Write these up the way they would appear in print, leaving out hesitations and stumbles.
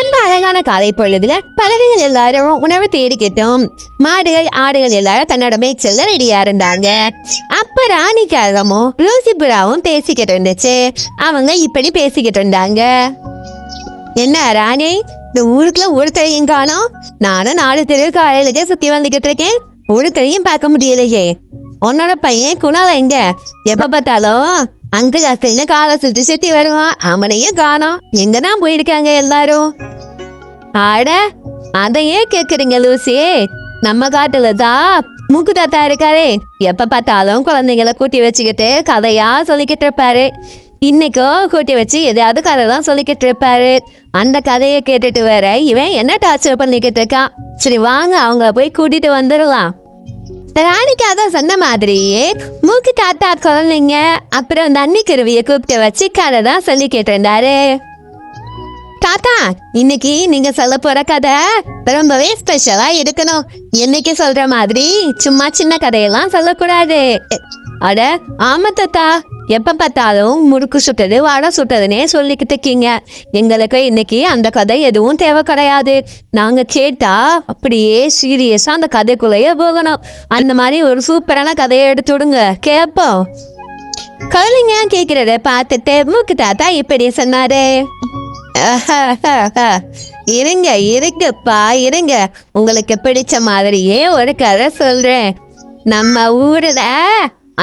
அந்த அழகான காலை பொழுதுல பறவைகள் எல்லாரும் உணவு தேடிக்கிட்டோம். மாடுகள் ஆடுகள் எல்லாரும் தன்னோட மேய்ச்சல்ல ரெடியா இருந்தாங்க. அப்ப ராணிக்காகவும் லூசிபுராவும் பேசிக்கிட்டு இருந்துச்சு. அவங்க இப்படி பேசிக்கிட்டு இருந்தாங்க. என்ன ராணி, இந்த ஊருக்குள்ள ஒருத்தரையும் காணோம். நானும் 4 தெரு காலையில சுத்தி வந்துகிட்டு இருக்கேன். ஒருத்தரையும் பார்க்க முடியலையே. உன்னோட பையன் குணால எங்க? எப்ப பார்த்தாலும் அங்க அசைன்னு காலை சுத்தி சுத்தி வருவான். அவனையும் காணோம். எங்கதான் போயிருக்காங்க எல்லாரும்? ஆட அதையே கேக்குறீங்க லூசி. நம்ம காட்டுலதான் மூக்கு தாத்தா இருக்காரு. எப்ப பார்த்தாலும் குழந்தைங்களை கூட்டி வச்சுக்கிட்டு கதையா சொல்லிக்கிட்டு இருப்பாரு. இன்னைக்கும் கூட்டி வச்சு எதையாவது கதை தான் சொல்லிக்கிட்டு இருப்பாரு. அந்த கதையை கேட்டுட்டு வேற இவன் என்ன டார்ச்சர் பண்ணிக்கிட்டு இருக்கான். சரி வாங்க அவங்க போய் கூட்டிட்டு வந்துடலாம். ராணிக்காக சொன்ன மாதிரியே மூக்கு தாத்தா குழந்தைங்க அப்புறம் அந்த அன்னிக்குருவியை கூப்பிட்டு வச்சு கதை தான் சொல்லிக்கிட்டு இருந்தாரு. தாத்தா, இன்னைக்கு நீங்க சொல்ல போற கதை ரொம்பவே ஸ்பெஷலா இருக்கணும். என்னைக்கு சொல்ற மாதிரி சும்மா சின்ன கதையெல்லாம் சொல்லக்கூடாது. அட ஆமா தாத்தா, எப்ப பார்த்தாலும் முறுக்கு சுட்டது வடை சுட்டதுன்னே சொல்லிக்கிட்டு இருக்கீங்க. எங்களுக்கு இன்னைக்கு அந்த கதை எதுவும் தேவை கிடையாது. நாங்க கேட்டா அப்படியே சீரியஸா அந்த கதைக்குள்ளேயே போகணும். அந்த மாதிரி ஒரு சூப்பரான கதையை எடுத்து விடுங்க, கேப்போம். குழந்தைங்க கேக்குறத பார்த்துட்டு மூக்கு தாத்தா இப்படி சொன்னாரு. இருங்க இருக்குப்பா இருங்க, உங்களுக்கு பிடிச்ச மாதிரியே ஒரு கதை சொல்றேன். நம்ம ஊர்ல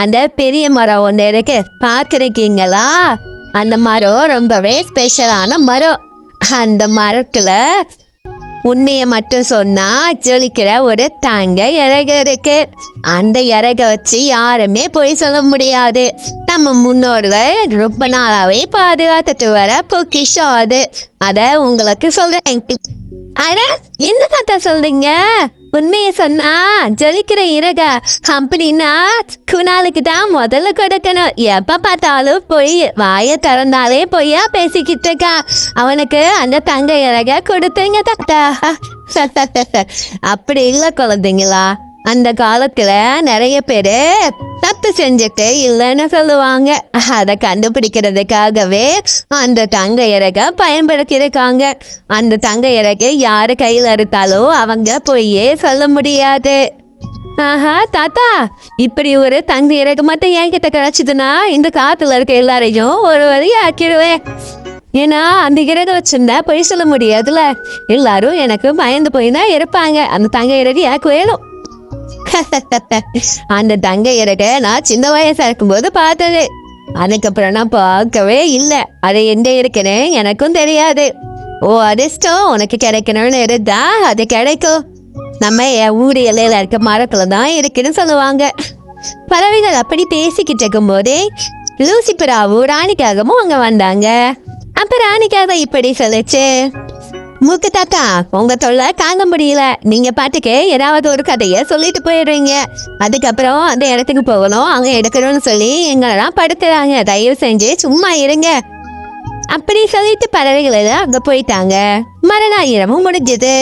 அந்த பெரிய மரம் ஒன்று இருக்கு, பார்த்துருக்கீங்களா? அந்த மரம் ரொம்பவே ஸ்பெஷலான மரம். அந்த மரத்துல உண்மையை மட்டும் சொன்னா ஜொலிக்கிற ஒரு தங்க இறகு இருக்கு. அந்த இறக வச்சு யாருமே போய் சொல்ல முடியாது. நம்ம முன்னோர்கள் ரொம்ப நாளாவே பாதுகாத்துட்டு வர பொக்கிஷம் அது. அத உங்களுக்கு சொல்றேன். அட என்ன தாத்தா சொல்றீங்க? உண்மையை சொன்னா ஜொலிக்கிற இறக அப்படின்னா குணாலுக்கு தான் முதல்ல கொடுக்கணும். எப்ப பார்த்தாலும் போய் வாய திறந்தாலே பொய்யா பேசிக்கிட்டு இருக்கா. அவனுக்கு அந்த தங்க இறக கொடுத்துங்க தாத்தா. அப்படி இல்லை குழந்தைங்களா, அந்த காலத்துல நிறைய பேரு தப்பு செஞ்சுட்டு இல்லைன்னு சொல்லுவாங்க. அதை கண்டுபிடிக்கிறதுக்காகவே அந்த தங்க இறக பயன்படுத்தியிருக்காங்க. அந்த தங்க இறகு யாரு கையில இருந்தாலும் அவங்க போயே சொல்ல முடியாது. ஆஹா தாத்தா, இப்படி ஒரு தங்க இறகு மட்டும் என்கிட்ட கிடைச்சதுன்னா இந்த காத்துல இருக்க எல்லாரையும் ஒரு வழி ஆக்கிடுவேன். ஏன்னா அந்த இறகு வச்சிருந்தா போய் சொல்ல முடியாதுல. எல்லாரும் எனக்கு பயந்து போய் தான் இருப்பாங்க. அந்த தங்க இறகு எனக்கு வேணும். அந்த தங்க இறக நான் சின்ன வயசா இருக்கும்போது பார்த்தது. அதுக்கப்புறம் நான் பார்க்கவே இல்லை. அது எங்க இருக்குன்னு எனக்கும் தெரியாது. ஓ அதிர்ஷ்டம், உனக்கு கிடைக்கணும்னு இருந்தா அது கிடைக்கும். நம்ம ஊரு எல்லையில இருக்க மரத்துல தான் இருக்குன்னு சொல்லுவாங்க. பறவைகள் அப்படி பேசிக்கிட்டு இருக்கும் போதே லூசிபுராவும் ராணிக்காகவும் அங்க வந்தாங்க. அப்ப ராணிக்காக இப்படி சொல்லிச்சு. மூக்கு தாத்தா, உங்க தொல்லை தாங்க முடியல. நீங்க பாட்டுக்கு ஏதாவது ஒரு கதைய சொல்லிட்டு போயிடுறீங்க. அதுக்கப்புறம் அந்த இடத்துக்கு போகணும், அங்க எடுக்கணும்னு சொல்லி எங்களெல்லாம் படுத்துறாங்க. தயவு செஞ்சு சும்மா இருங்க. அப்படி சொல்லிட்டு பறவைகள் எல்லாம் அங்க போயிட்டாங்க. மரணாயிரமும் முடிஞ்சது.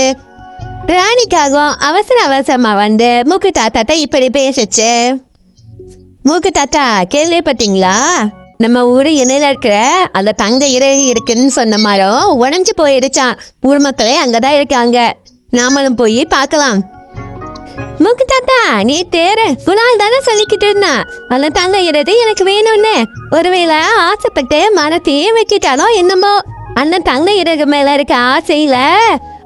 ராணிக்காகவும் அவசர அவசரமா வந்து மூக்கு தாத்தா இப்படி பேசிச்சு. மூக்கு தாத்தா, கேள்விப்பட்டீங்களா? நம்ம ஊரு இணையில இருக்கிற அந்த தங்க இறகு இருக்குன்னு சொன்ன மரம் உடஞ்சு போயிடுச்சான். ஊர் மக்களே அங்கதான் இருக்காங்க. நாமளும் போய் பார்க்கலாம். மூக்கு தாத்தா, நீ தேர குணால் தானே சொல்லிக்கிட்டு இருந்தா அந்த தங்க இறகு எனக்கு வேணும்னு. ஒருவேளை ஆசைப்பட்டு மரத்தையே வெட்டிட்டாலும் என்னமோ. அந்த தங்க இறகு மேல இருக்க ஆசையில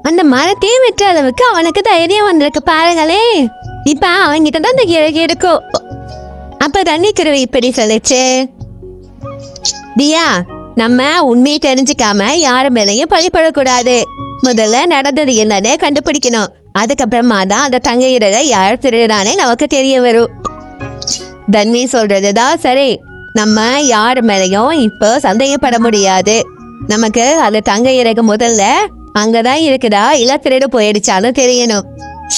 அந்த மரத்தையே வெட்டுற அளவுக்கு அவனுக்கு தைரியம் வந்திருக்கு பாருங்களே. இப்ப அவன்கிட்ட தான் அந்த இறகு இருக்கும். அப்ப தண்ணிக்குருவி இப்படி சொல்லிச்சு. தியா, நம்ம உண்மையை தெரிஞ்சுக்காம யாரு மேலையும் பழிப்படக்கூடாது. முதல்ல நடந்தது என்னன்னு கண்டுபிடிக்கணும். அதுக்கப்புறமா தான் அந்த தங்க இறக யார் திருடானே நமக்கு தெரிய வரும். தண்ணி சொல்றதுதான் சரி. நம்ம யாரு மேலையும் இப்போ சந்தேகப்பட முடியாது. நமக்கு அந்த தங்க இறகு முதல்ல அங்கதான் இருக்குதா இல்ல திருடு போயிடுச்சான்னு தெரியணும்.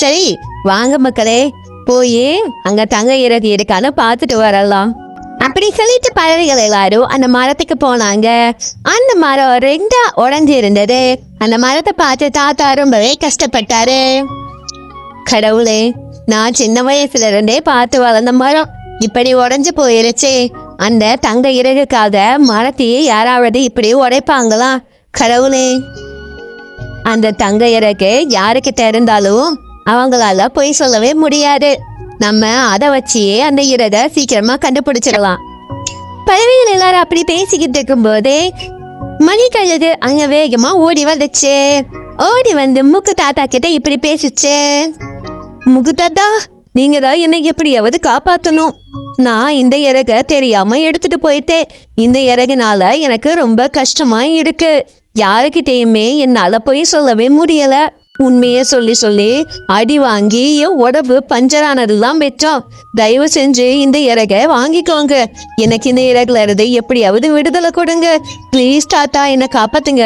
சரி வாங்க மக்களே, போய் அங்க தங்க இறகு இருக்கான்னு பார்த்துட்டு வரலாம். அப்படி சொல்லிட்டு பறவைகள் எல்லாரும் அந்த மரத்துக்கு போனாங்க. அந்த மரம் 2 உடஞ்சி இருந்தது. அந்த மரத்தை பார்த்து தாத்தா ரொம்பவே கஷ்டப்பட்டாரு. கடவுளே, நான் சின்ன வயசுல இருந்தே பார்த்து வளர்ந்த மரம் இப்படி உடஞ்சு போயிருச்சு. அந்த தங்க இறகுக்காக மரத்தையே யாராவது இப்படி உடைப்பாங்களா? கடவுளே, அந்த தங்க இறகு யாருக்கு இருந்தாலும் அவங்களால பொய் சொல்லவே முடியாது. நம்ம அதை வச்சியே அந்த இறகை சீக்கிரமா கண்டுபிடிச்சிடலாம். பறவைகள் எல்லாரும் அப்படி பேசிக்கிட்டு இருக்கும் போதே மணிக்கழுகு அங்க வேகமா ஓடி வந்துச்சு. ஓடி வந்து முக்கு தாத்தா கிட்ட இப்படி பேசிச்சு. முக்கு தாத்தா, நீங்க தான் என்னை எப்படியாவது காப்பாத்தணும். நான் இந்த இறகை தெரியாம எடுத்துட்டு போயிட்டேன். இந்த இறகுனால எனக்கு ரொம்ப கஷ்டமா இருக்கு. யாருக்கிட்டையுமே என்னால போய் சொல்லவே முடியல. உண்மைய சொல்லி சொல்லி அடி வாங்கி என் உடம்பு பஞ்சரானதுதான் வெச்சோம். தயவு செஞ்சு இந்த இறகை வாங்கிக்கோங்க. எனக்கு இந்த இறகுல இருந்து எப்படியாவது விடுதலை கொடுங்க. ப்ளீஸ் தாத்தா, என்னை காப்பாத்துங்க.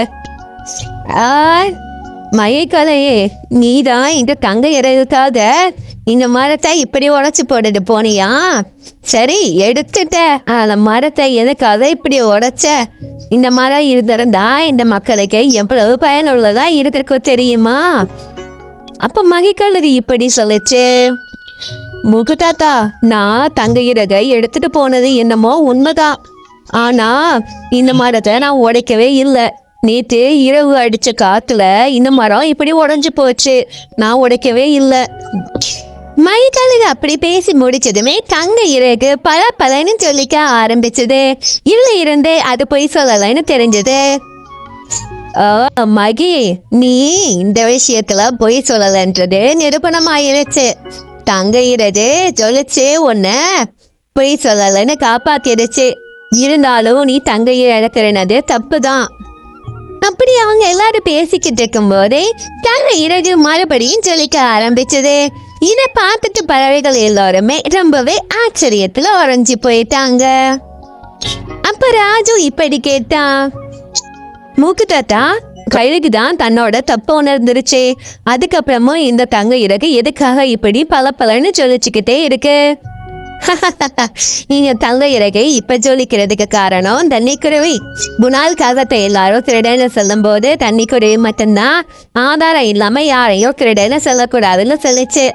மயக்கலையே, நீதான் இந்த தங்க இறகுக்காக இந்த மரத்தை இப்படி உடைச்சு போட்டுட்டு போனியா? சரி, எடுத்துட்ட. அந்த மரத்தை எதுக்காக இப்படி உடைச்ச? இந்த மரம் இருந்திருந்தா இந்த மக்களுக்கு எவ்வளவு பயனுள்ளதா இருந்திருக்கும் தெரியுமா? அப்ப மகிக்கழுகு இப்படி சொல்லிச்சு. முகு தாத்தா, நான் தங்க இறகை எடுத்துட்டு போனது என்னமோ உண்மைதான். ஆனா இந்த மரத்தை நான் உடைக்கவே இல்லை. நேற்று இரவு அடிச்ச காத்துல இந்த மரம் இப்படி உடைஞ்சு போச்சு. நான் உடைக்கவே இல்லை. மயில்கழுகு அப்படி பேசி முடிச்சதுமே தங்க இறகு பல பலன்னு சொல்லிக்க ஆரம்பிச்சது. இதுல இருந்தே அது போய் சொல்லலைன்னு தெரிஞ்சது. மகி, நீ இந்த விஷயத்துல பொய் சொல்லலன்றது நிரூபணம் ஆயிருச்சு. தங்க இறகு சொல்லிச்சு உன்ன பொய் சொல்லலைன்னு காப்பாத்திடுச்சு. இருந்தாலும் நீ தங்க இழக்கிறனது தப்புதான். அப்படி அவங்க எல்லாரும் பேசிக்கிட்டு இருக்கும் போதே தங்க இறகு மறுபடியும் சொல்லிக்க ஆரம்பிச்சது. இதை பார்த்துட்டு பறவைகள் எல்லாருமே ரொம்பவே ஆச்சரியத்துல உறைஞ்சி போயிட்டாங்க. அப்ப ராஜு இப்படி கேட்டான். மூக்கு தாத்தா, கழுகுதான் தன்னோட தப்ப உணர்ந்துருச்சு. அதுக்கப்புறமும் இந்த தங்க இறகு எதுக்காக இப்படி பல பலன்னு சொல்லிச்சுக்கிட்டே இருக்கு? நீங்க தங்க இறகை இப்ப ஜொலிக்கிறதுக்கு காரணம் தண்ணிக்குருவி. குணால் காகத்தை எல்லாரும் திருடன்னு சொல்லும் போது தண்ணிக்குருவி மட்டும்தான் ஆதாரம் இல்லாம யாரையும் திருடன்னு சொல்லக்கூடாதுன்னு சொல்லிச்சு.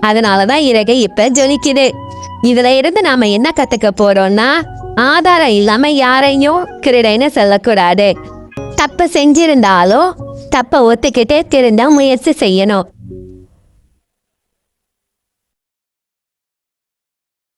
அதனாலதான் இறகை இப்ப ஜொலிக்குது. இதுல இருந்து நாம என்ன கத்துக்க போறோம்னா, ஆதாரம் இல்லாம யாரையும் திருடன்னு சொல்லக்கூடாது. தப்பு செஞ்சிருந்தாலும் தப்ப ஒத்துக்கிட்டே திருந்த முயற்சி செய்யணும்.